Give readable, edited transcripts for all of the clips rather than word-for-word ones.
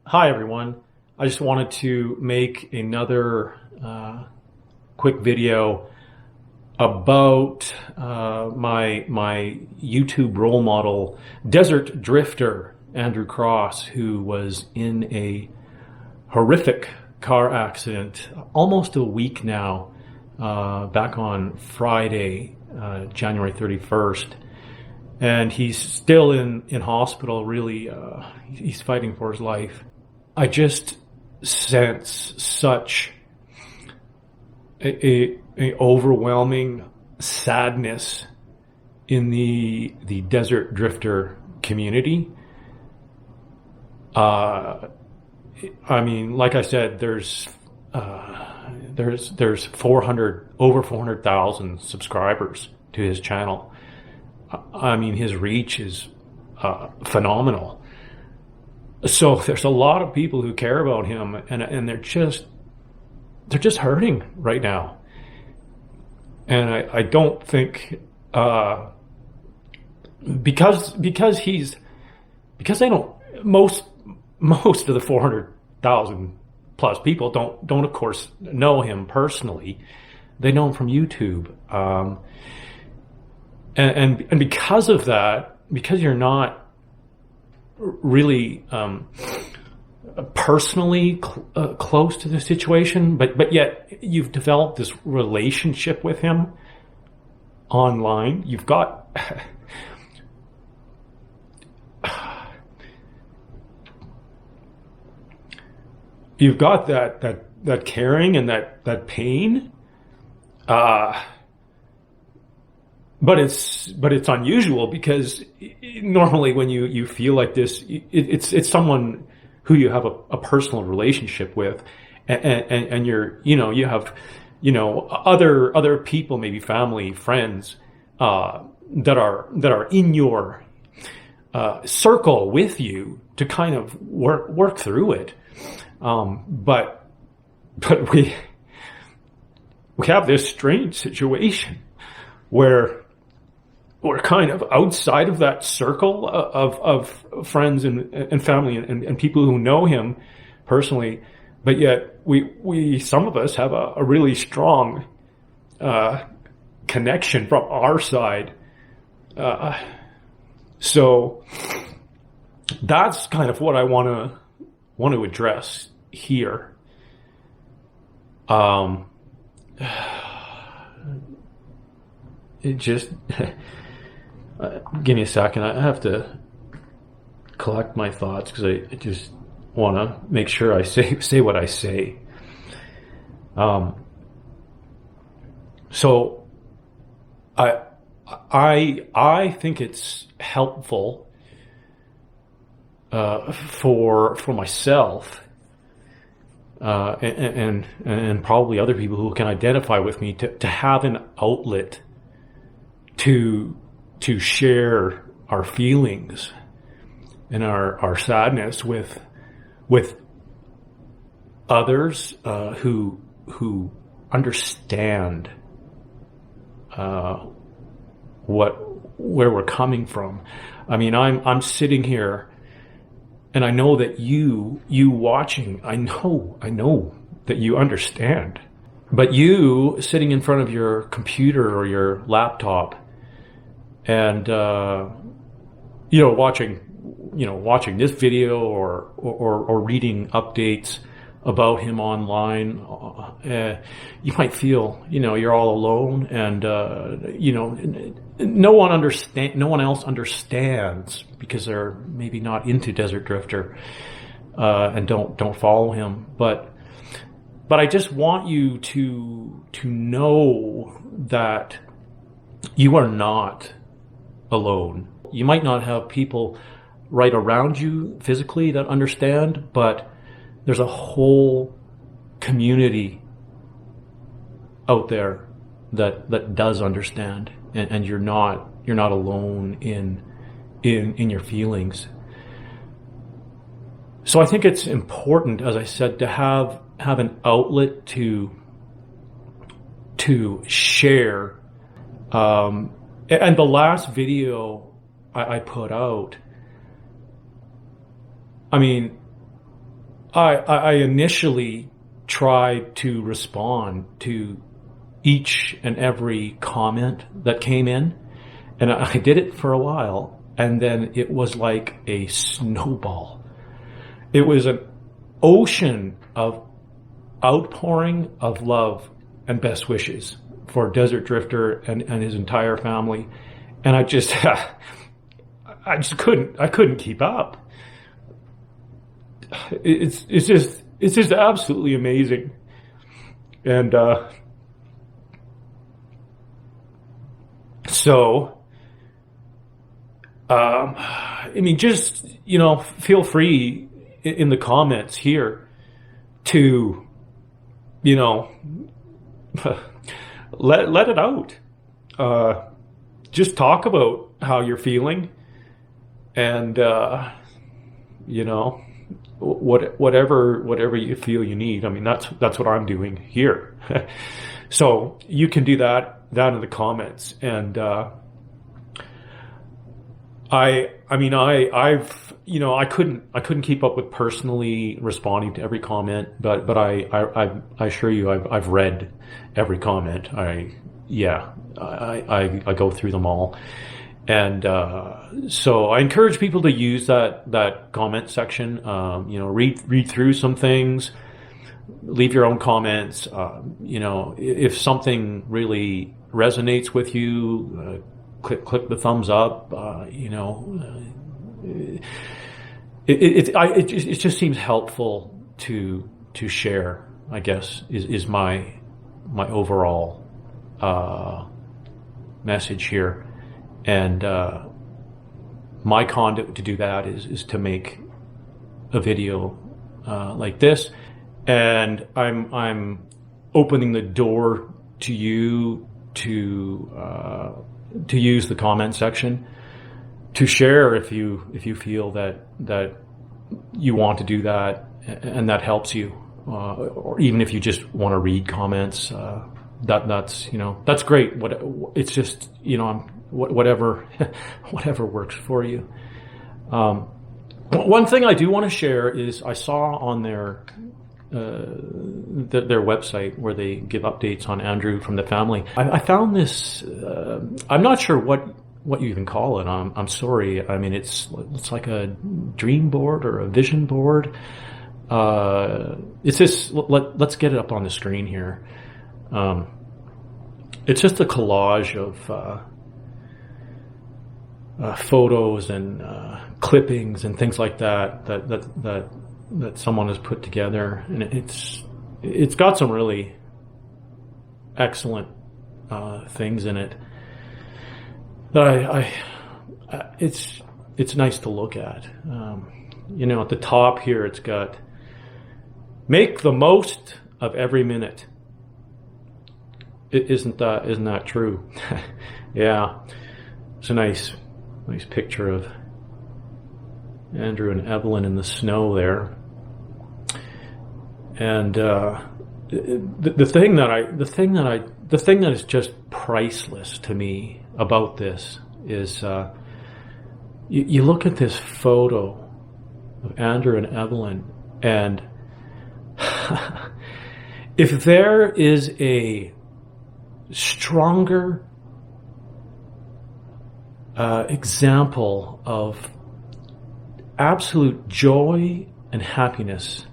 Hi, everyone. I just wanted to make another quick video about my YouTube role model, Desert Drifter Andrew Cross, who was in a horrific car accident almost a week now, back on Friday, January 31st. And he's still in hospital, really. He's fighting for his life. I just sense such a overwhelming sadness in the Desert Drifter community. I mean, like I said, there's over 400,000 subscribers to his channel. I mean, his reach is phenomenal. So there's a lot of people who care about him, and they're just hurting right now. And I don't think because they don't most of the 400,000 plus people don't of course know him personally. They know him from YouTube. And because of that, because you're not really personally close to the situation, but yet you've developed this relationship with him online, you've got that caring and that pain. But it's unusual because normally when you feel like this, it's someone who you have a personal relationship with, and you have other people, maybe family, friends, that are in your circle with you to kind of work through it. But we have this strange situation where we're kind of outside of that circle of friends and family and people who know him personally, but yet we some of us have a really strong connection from our side. So that's kind of what I want to address here. It just give me a second. I have to collect my thoughts because I just want to make sure I say what I say. So I think it's helpful for myself and probably other people who can identify with me to have an outlet to share our feelings and our sadness with others who understand where we're coming from. I mean, I'm sitting here and I know that you watching, I know that you understand. But you sitting in front of your computer or your laptop and watching this video or reading updates about him online, you might feel you're all alone, and no one else understands because they're maybe not into Desert Drifter and don't follow him. But I just want you to know that you are not alone. You might not have people right around you physically that understand, but there's a whole community out there that does understand, and you're not alone in your feelings. So I think it's important, as I said, to have an outlet to share. And the last video I put out, I mean, I initially tried to respond to each and every comment that came in, and I did it for a while, and then it was like a snowball. It was an ocean of outpouring of love and best wishes for Desert Drifter and his entire family, and I just I couldn't keep up. It's just absolutely amazing. And so I mean, just, feel free in the comments here to, you know let it out. Just talk about how you're feeling, and whatever you feel you need. I mean, that's what I'm doing here. So you can do that in the comments. And I couldn't keep up with personally responding to every comment, but I assure you I've read every comment. I go through them all. And so I encourage people to use that comment section. Read through some things, leave your own comments. If something really resonates with you, click the thumbs up. It just seems helpful to share, I guess, is my overall message here. And my conduit to do that is to make a video like this, and I'm opening the door to you to use the comment section to share if you feel that you want to do that and that helps you, or even if you just want to read comments. That's great. It's just, whatever works for you. One thing I do want to share is I saw on their website where they give updates on Andrew from the family. I found this. I'm not sure what you even call it. I'm sorry. I mean, it's like a dream board or a vision board. It's this. Let's get it up on the screen here. It's just a collage of photos and clippings and things like that someone has put together, and it's got some really excellent things in it that it's nice to look at. At the top here, it's got "Make the most of every minute." Isn't that true? Yeah, it's a nice picture of Andrew and Evelyn in the snow there. And the thing that is just priceless to me about this is you look at this photo of Andrew and Evelyn, and if there is a stronger example of absolute joy and happiness,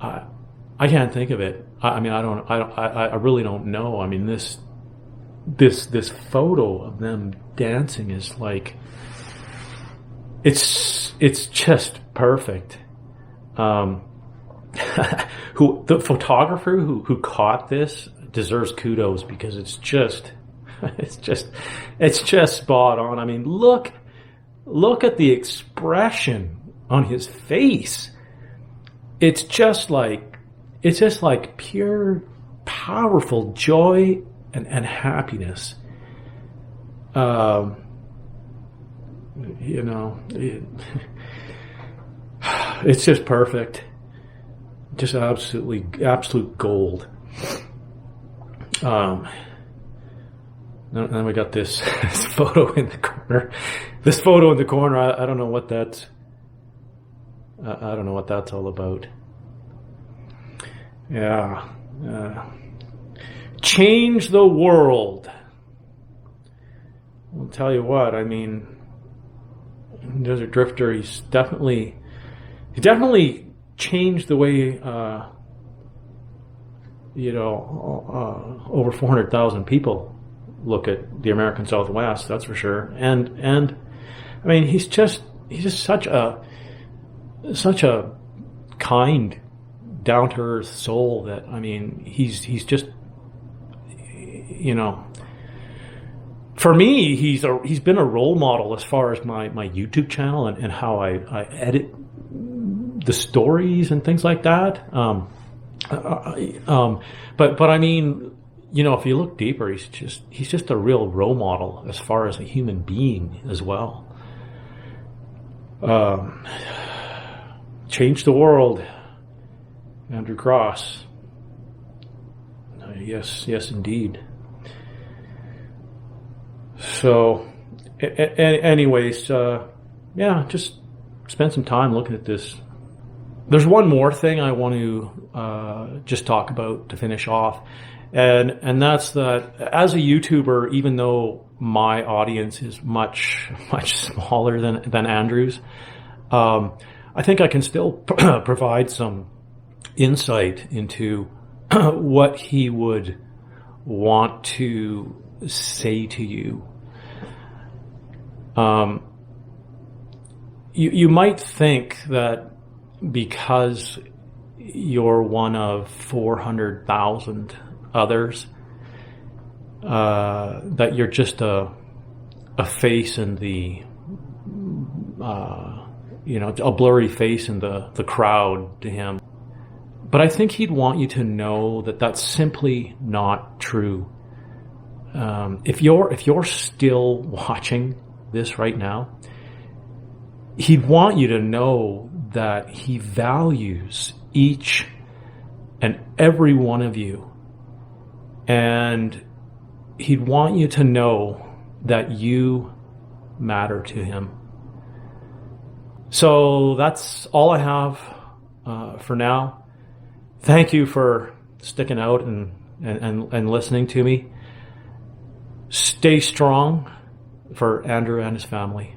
I can't think of it. I really don't know. I mean, this photo of them dancing is like, it's just perfect. The photographer who caught this deserves kudos, because it's just spot on. I mean, look at the expression on his face. It's just like pure, powerful joy and happiness. It's just perfect. Just absolute gold. Then we got this photo in the corner. This photo in the corner, I don't know what that's. I don't know what that's all about. Yeah. Change the world. I'll tell you what, I mean, Desert Drifter, he definitely changed the way, over 400,000 people look at the American Southwest, that's for sure. And I mean, he's just such a kind, down to earth soul that, I mean, he's just, for me, he's been a role model as far as my YouTube channel and how I edit the stories and things like that. But I mean, if you look deeper, he's just a real role model as far as a human being as well. Change the world, Andrew Cross. Yes, indeed. So, anyways, just spend some time looking at this. There's one more thing I want to just talk about to finish off, and that's that as a YouTuber, even though my audience is much smaller than Andrew's, I think I can still provide some insight into what he would want to say to you. You might think that because you're one of 400,000 others, that you're just a face in the, a blurry face in the crowd to him. But I think he'd want you to know that that's simply not true. If you're still watching this right now, he'd want you to know that he values each and every one of you, and he'd want you to know that you matter to him. So that's all I have for now. Thank you for sticking out and listening to me. Stay strong for Andrew and his family.